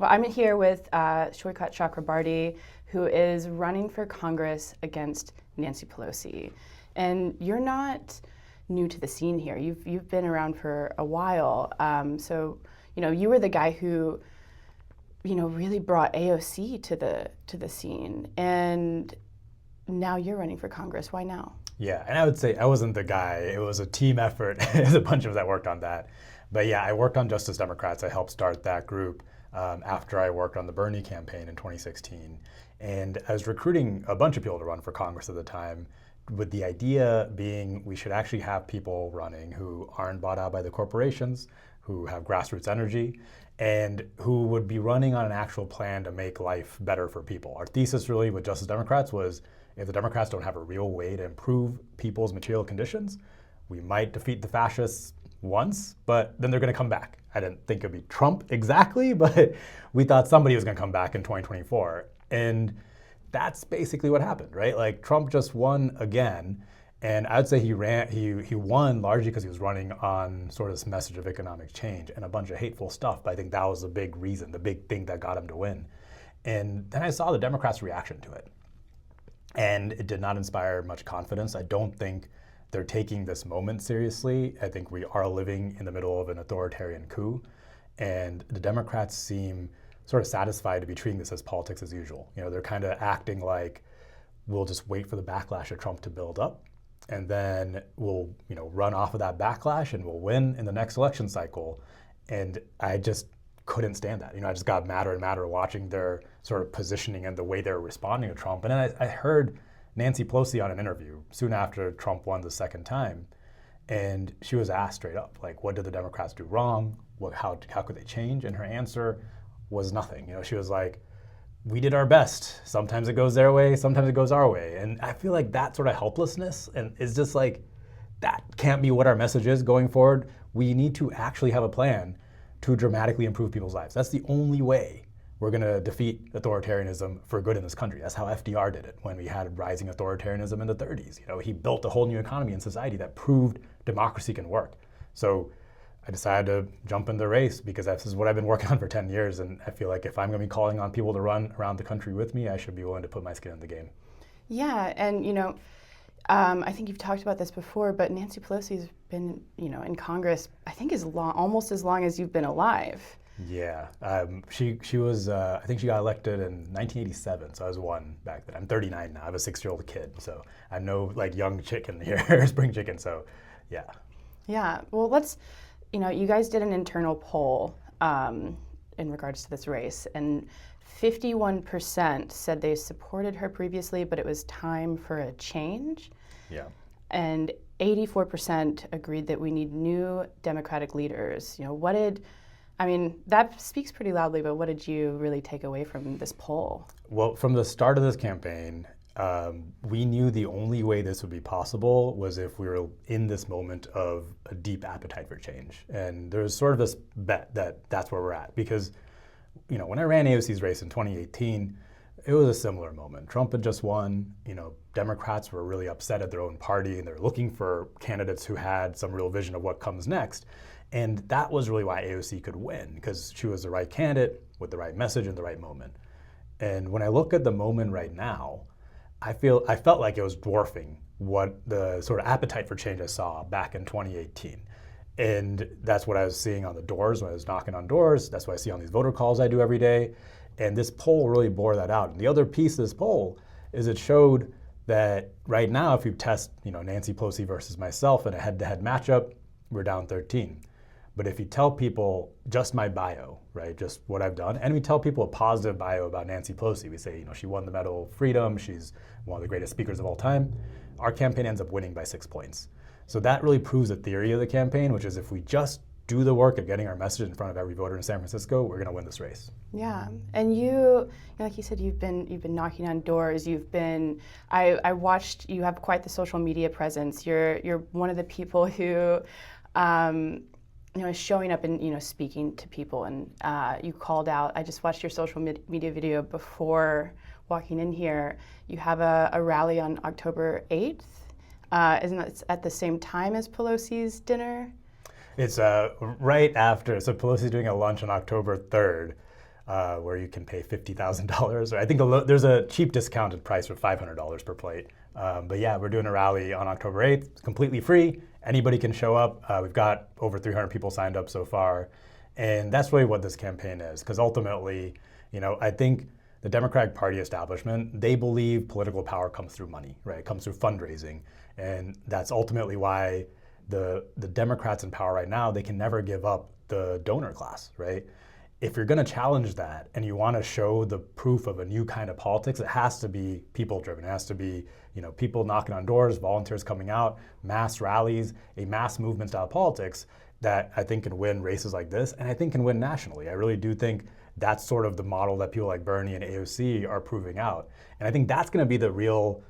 Well, I'm here with Saikat Chakrabarti, who is running for Congress against Nancy Pelosi. And you're not new to the scene here. You've been around for a while. You were the guy who, really brought AOC to the scene. And now you're running for Congress. Why now? Yeah, and I would say I wasn't the guy. It was a team effort. There's a bunch of us that worked on that. But yeah, I worked on Justice Democrats. I helped start that group after I worked on the Bernie campaign in 2016. And I was recruiting a bunch of people to run for Congress at the time, with the idea being we should actually have people running who aren't bought out by the corporations, who have grassroots energy, and who would be running on an actual plan to make life better for people. Our thesis really with Justice Democrats was if the Democrats don't have a real way to improve people's material conditions, we might defeat the fascists once, but then they're going to come back. I didn't think it'd be Trump exactly, but we thought somebody was going to come back in 2024. And that's basically what happened, right? Like Trump just won again. And I'd say he won largely because he was running on sort of this message of economic change and a bunch of hateful stuff. But I think that was the big reason, the big thing that got him to win. And then I saw the Democrats' reaction to it. And it did not inspire much confidence. I don't think they're taking this moment seriously. I think we are living in the middle of an authoritarian coup. And the Democrats seem sort of satisfied to be treating this as politics as usual. They're kind of acting like we'll just wait for the backlash of Trump to build up. And then we'll run off of that backlash and we'll win in the next election cycle. And I just couldn't stand that. I just got madder and madder watching their sort of positioning and the way they're responding to Trump. And then I heard Nancy Pelosi on an interview soon after Trump won the second time. And she was asked straight up, like, what did the Democrats do wrong? How could they change? And her answer was nothing. She was like, we did our best. Sometimes it goes their way, sometimes it goes our way. And I feel like that sort of helplessness and is just like, that can't be what our message is going forward. We need to actually have a plan to dramatically improve people's lives. That's the only way we're going to defeat authoritarianism for good in this country. That's how FDR did it when we had rising authoritarianism in the 30s. He built a whole new economy and society that proved democracy can work. So I decided to jump in the race because this is what I've been working on for 10 years. And I feel like if I'm going to be calling on people to run around the country with me, I should be willing to put my skin in the game. Yeah, and I think you've talked about this before, but Nancy Pelosi's been, in Congress, I think almost as long as you've been alive. Yeah, she was, I think she got elected in 1987, so I was one back then. I'm 39 now, I have a 6-year-old kid, so I'm no young chicken here, spring chicken, so yeah. Yeah, well you guys did an internal poll in regards to this race, and 51% said they supported her previously, but it was time for a change. Yeah. And 84% agreed that we need new Democratic leaders. That speaks pretty loudly, but what did you really take away from this poll? Well, from the start of this campaign, we knew the only way this would be possible was if we were in this moment of a deep appetite for change. And there's sort of this bet that that's where we're at. Because, when I ran AOC's race in 2018, it was a similar moment. Trump had just won. Democrats were really upset at their own party, and they're looking for candidates who had some real vision of what comes next. And that was really why AOC could win, because she was the right candidate with the right message in the right moment. And when I look at the moment right now, I felt like it was dwarfing what the sort of appetite for change I saw back in 2018. And that's what I was seeing on the doors when I was knocking on doors. That's what I see on these voter calls I do every day. And this poll really bore that out. And the other piece of this poll is it showed that right now, if you test Nancy Pelosi versus myself in a head-to-head matchup, we're down 13. But if you tell people just my bio, right, just what I've done, and we tell people a positive bio about Nancy Pelosi, we say, she won the Medal of Freedom, she's one of the greatest speakers of all time, our campaign ends up winning by 6 points. So that really proves the theory of the campaign, which is if we just do the work of getting our message in front of every voter in San Francisco, we're going to win this race. Yeah, and you, like you said, you've been knocking on doors. I watched. You have quite the social media presence. You're one of the people who, is showing up and speaking to people. And you called out. I just watched your social media video before walking in here. You have a rally on October 8th. Isn't that at the same time as Pelosi's dinner? It's right after. So Pelosi's doing a lunch on October 3rd. where you can pay $50,000. I think there's a cheap discounted price for $500 per plate. But yeah, we're doing a rally on October 8th. It's completely free. Anybody can show up. We've got over 300 people signed up so far. And that's really what this campaign is. Because ultimately, I think the Democratic Party establishment, they believe political power comes through money, right? It comes through fundraising. And that's ultimately why the Democrats in power right now, they can never give up the donor class, right? If you're going to challenge that and you want to show the proof of a new kind of politics, it has to be people-driven. It has to be, people knocking on doors, volunteers coming out, mass rallies, a mass movement style politics that I think can win races like this, and I think can win nationally. I really do think that's sort of the model that people like Bernie and AOC are proving out. And I think that's going to be the real,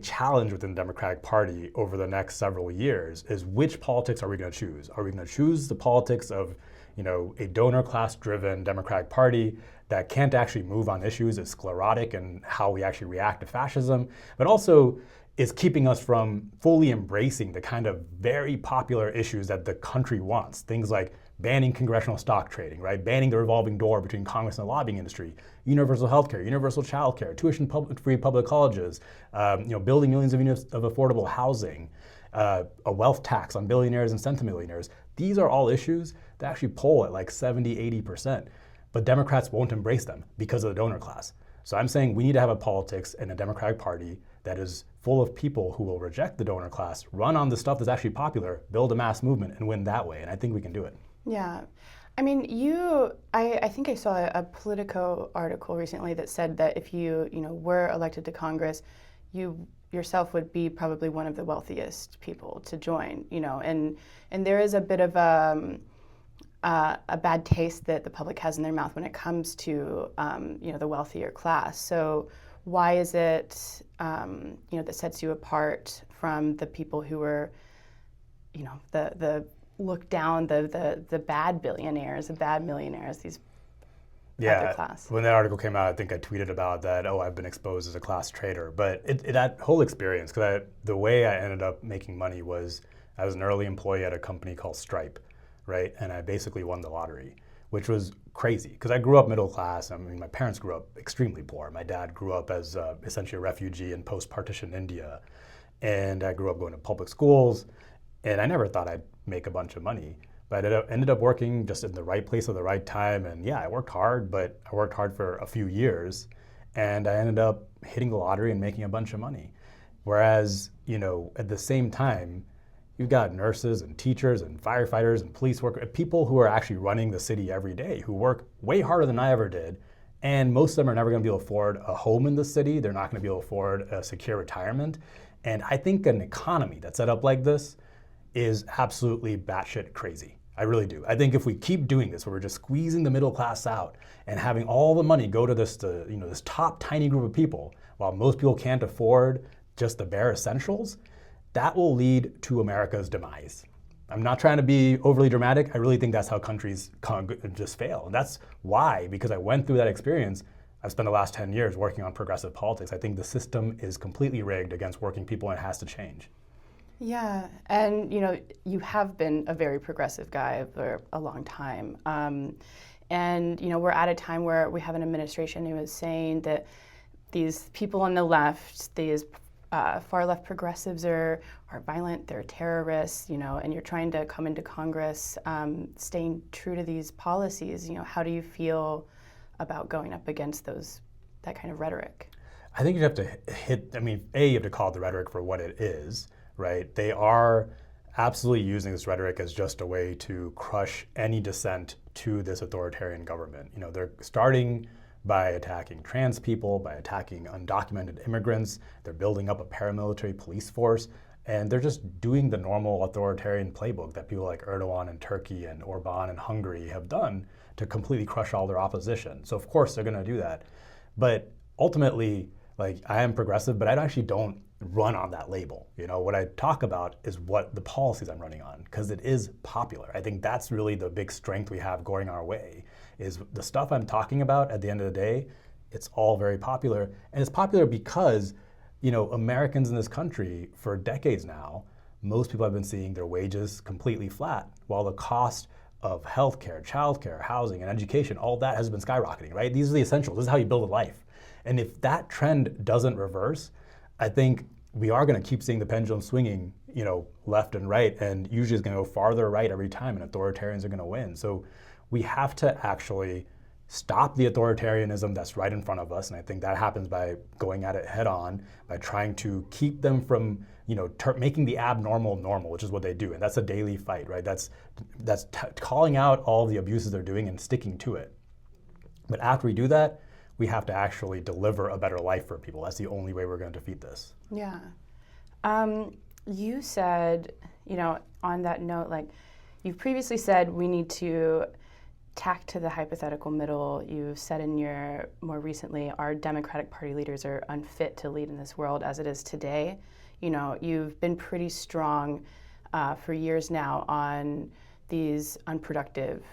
challenge within the Democratic Party over the next several years is which politics are we going to choose? Are we going to choose the politics of a donor class driven Democratic Party that can't actually move on issues, is sclerotic in how we actually react to fascism, but also is keeping us from fully embracing the kind of very popular issues that the country wants. Things like banning congressional stock trading, right? Banning the revolving door between Congress and the lobbying industry, universal health care, universal child care, tuition-free public colleges, building millions of units of affordable housing, a wealth tax on billionaires and centimillionaires. These are all issues that actually poll at like 70, 80%, but Democrats won't embrace them because of the donor class. So I'm saying we need to have a politics in a Democratic Party that is full of people who will reject the donor class, run on the stuff that's actually popular, build a mass movement, and win that way. And I think we can do it. Yeah. I mean, I think I saw a Politico article recently that said that if you were elected to Congress, you yourself would be probably one of the wealthiest people to join, and there is a bit of a bad taste that the public has in their mouth when it comes to, the wealthier class. So why is it, that sets you apart from the people who are, the look down, the bad billionaires, the bad millionaires, these other class? When that article came out, I think I tweeted about that, I've been exposed as a class traitor. But that whole experience, because the way I ended up making money was I was an early employee at a company called Stripe, right? And I basically won the lottery, which was crazy because I grew up middle class. I mean, my parents grew up extremely poor. My dad grew up as essentially a refugee in post-partition India. And I grew up going to public schools. And I never thought I'd make a bunch of money. But I ended up working just in the right place at the right time. And yeah, I worked hard, but I worked hard for a few years. And I ended up hitting the lottery and making a bunch of money. Whereas, at the same time, you've got nurses and teachers and firefighters and police workers, people who are actually running the city every day, who work way harder than I ever did. And most of them are never going to be able to afford a home in the city. They're not going to be able to afford a secure retirement. And I think an economy that's set up like this is absolutely batshit crazy. I really do. I think if we keep doing this, where we're just squeezing the middle class out and having all the money go to this top tiny group of people, while most people can't afford just the bare essentials, that will lead to America's demise. I'm not trying to be overly dramatic. I really think that's how countries just fail. And that's why, because I went through that experience, I've spent the last 10 years working on progressive politics. I think the system is completely rigged against working people and it has to change. Yeah, and you have been a very progressive guy for a long time. And we're at a time where we have an administration who is saying that these people on the left, these far left progressives are violent, they're terrorists, and you're trying to come into Congress staying true to these policies. How do you feel about going up against that kind of rhetoric? I think you have to you have to call the rhetoric for what it is, right? They are absolutely using this rhetoric as just a way to crush any dissent to this authoritarian government. They're starting by attacking trans people, by attacking undocumented immigrants. They're building up a paramilitary police force, and they're just doing the normal authoritarian playbook that people like Erdogan in Turkey and Orban in Hungary have done to completely crush all their opposition. So of course they're gonna do that. But ultimately, I am progressive, but I actually don't run on that label. What I talk about is what the policies I'm running on, because it is popular. I think that's really the big strength we have going our way, is the stuff I'm talking about at the end of the day, it's all very popular. And it's popular because, Americans in this country for decades now, most people have been seeing their wages completely flat, while the cost of healthcare, childcare, housing, and education, all that has been skyrocketing, right? These are the essentials. This is how you build a life. And if that trend doesn't reverse, I think we are going to keep seeing the pendulum swinging, left and right, and usually it's going to go farther right every time, and authoritarians are going to win. So we have to actually stop the authoritarianism that's right in front of us, and I think that happens by going at it head on, by trying to keep them from, making the abnormal normal, which is what they do, and that's a daily fight, right? That's calling out all the abuses they're doing and sticking to it. But after we do that, we have to actually deliver a better life for people. That's the only way we're going to defeat this. Yeah. You said, on that note, like you've previously said, we need to tack to the hypothetical middle. You've said in your more recently, our Democratic Party leaders are unfit to lead in this world as it is today. You've been pretty strong for years now on these unproductive,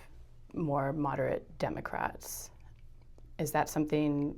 more moderate Democrats. Is that something,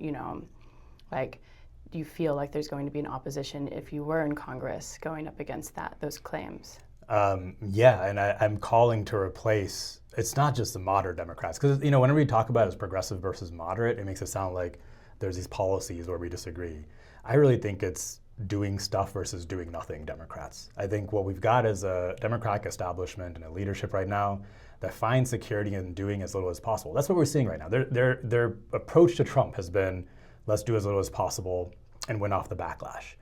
do you feel like there's going to be an opposition if you were in Congress going up against those claims? Yeah, and I'm calling to replace, it's not just the moderate Democrats, because whenever we talk about it as progressive versus moderate, it makes it sound like there's these policies where we disagree. I really think it's doing stuff versus doing nothing Democrats. I think what we've got is a Democratic establishment and a leadership right now that finds security in doing as little as possible. That's what we're seeing right now. Their approach to Trump has been, let's do as little as possible and win off the backlash.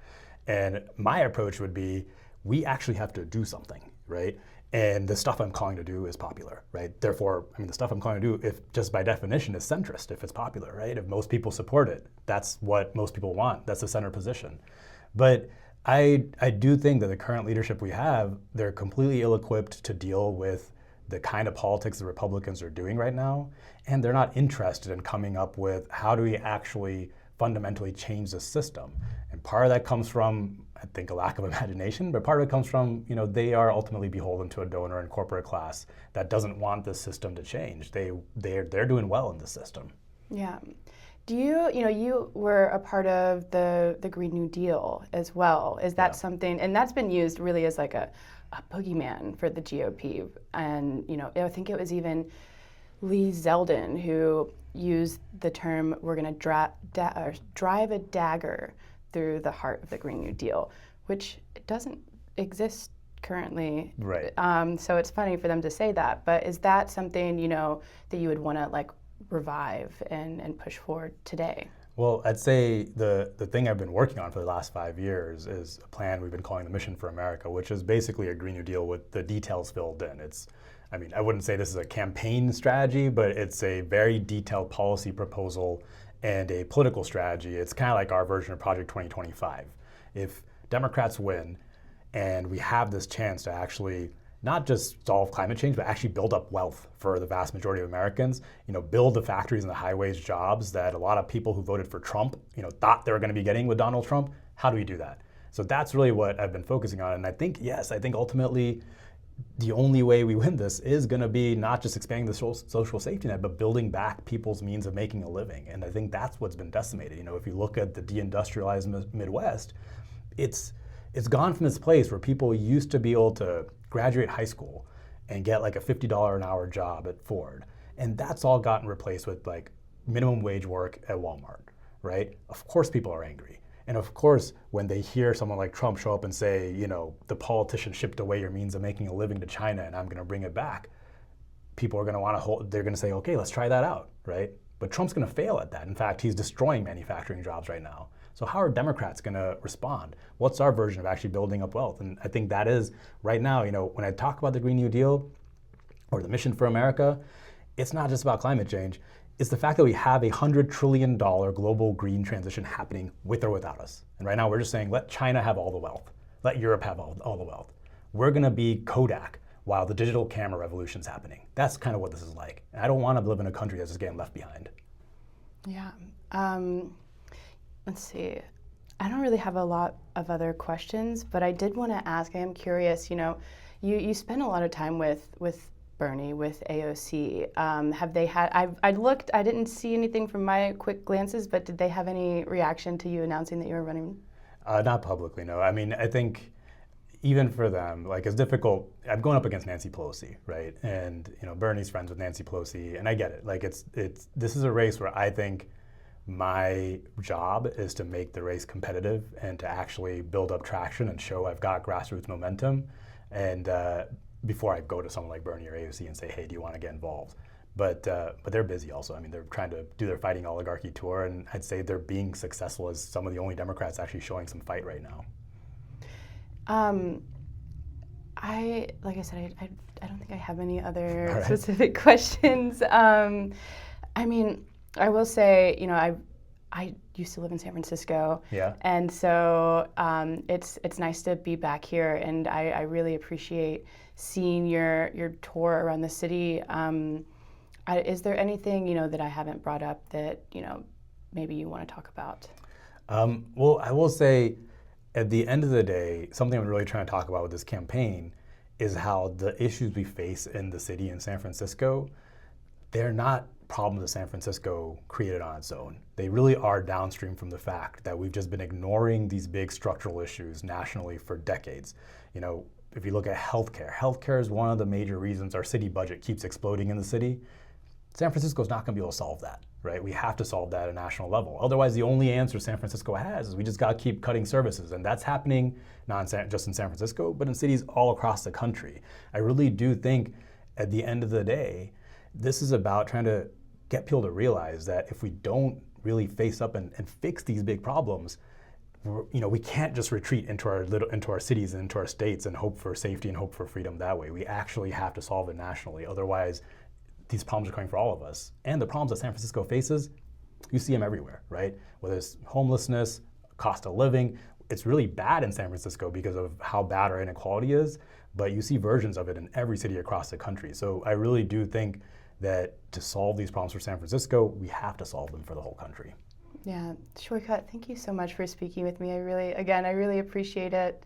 And my approach would be, we actually have to do something, right? And the stuff I'm calling to do is popular, right? Therefore, the stuff I'm calling to do, if just by definition, is centrist if it's popular, right? If most people support it, that's what most people want. That's the center position. But I do think that the current leadership we have, they're completely ill-equipped to deal with the kind of politics the Republicans are doing right now, and they're not interested in coming up with how do we actually fundamentally change the system. And part of that comes from, I think, a lack of imagination, but part of it comes from, they are ultimately beholden to a donor and corporate class that doesn't want this system to change. They're doing well in the system. Yeah. Do you were a part of the Green New Deal as well. Is that something, and that's been used really as like a boogeyman for the GOP. And, I think it was even Lee Zeldin who used the term, we're going to drive a dagger through the heart of the Green New Deal, which doesn't exist currently. Right. So it's funny for them to say that, but is that something, that you would want to revive and push forward today? Well, I'd say the thing I've been working on for the last 5 years is a plan we've been calling the Mission for America, which is basically a Green New Deal with the details filled in. I wouldn't say this is a campaign strategy, but it's a very detailed policy proposal and a political strategy. It's kind of like our version of Project 2025. If Democrats win and we have this chance to actually not just solve climate change, but actually build up wealth for the vast majority of Americans, build the factories and the high-wage jobs that a lot of people who voted for Trump, thought they were going to be getting with Donald Trump. How do we do that? So that's really what I've been focusing on. And I think ultimately the only way we win this is going to be not just expanding the social safety net, but building back people's means of making a living. And I think that's what's been decimated. If you look at the deindustrialized Midwest, it's gone from this place where people used to be able to graduate high school and get like a $50 an hour job at Ford. And that's all gotten replaced with minimum wage work at Walmart, right? Of course people are angry. And of course, when they hear someone like Trump show up and say, the politician shipped away your means of making a living to China and I'm going to bring it back, people are going to they're going to say, okay, let's try that out, right? But Trump's going to fail at that. In fact, he's destroying manufacturing jobs right now. So how are Democrats going to respond? What's our version of actually building up wealth? And I think that is, right now, when I talk about the Green New Deal or the Mission for America, it's not just about climate change. It's the fact that we have a $100 trillion global green transition happening with or without us. And right now we're just saying, let China have all the wealth. Let Europe have all the wealth. We're going to be Kodak while the digital camera revolution's happening. That's kind of what this is like. And I don't want to live in a country that's just getting left behind. Yeah. Let's see. I don't really have a lot of other questions, but I did want to ask, I am curious, you spend a lot of time with Bernie, with AOC. Have they had, I looked, I didn't see anything from my quick glances, but did they have any reaction to you announcing that you were running? Not publicly, no. I think, even for them, like it's difficult. I'm going up against Nancy Pelosi, right? And Bernie's friends with Nancy Pelosi, and I get it. Like this is a race where I think my job is to make the race competitive and to actually build up traction and show I've got grassroots momentum. And before I go to someone like Bernie or AOC and say, hey, do you want to get involved? But they're busy also. I mean, they're trying to do their fighting oligarchy tour, and I'd say they're being successful as some of the only Democrats actually showing some fight right now. Like I said, I don't think I have any other All right. specific questions. I mean, I will say, I used to live in San Francisco. Yeah. And so it's nice to be back here, and I really appreciate seeing your tour around the city. Is there anything, that I haven't brought up that, maybe you want to talk about? Well, I will say, at the end of the day, something I'm really trying to talk about with this campaign is how the issues we face in the city in San Francisco, they're not problems that San Francisco created on its own. They really are downstream from the fact that we've just been ignoring these big structural issues nationally for decades. If you look at healthcare is one of the major reasons our city budget keeps exploding in the city. San Francisco is not going to be able to solve that, right? We have to solve that at a national level. Otherwise, the only answer San Francisco has is we just got to keep cutting services. And that's happening not just in San Francisco, but in cities all across the country. I really do think at the end of the day, this is about trying to get people to realize that if we don't really face up and fix these big problems, we can't just retreat into our cities and into our states and hope for safety and hope for freedom that way. We actually have to solve it nationally. Otherwise, these problems are coming for all of us. And the problems that San Francisco faces, you see them everywhere, right? Whether it's homelessness, cost of living, it's really bad in San Francisco because of how bad our inequality is, but you see versions of it in every city across the country. So I really do think that to solve these problems for San Francisco, we have to solve them for the whole country. Yeah, Saikat, thank you so much for speaking with me. I really appreciate it.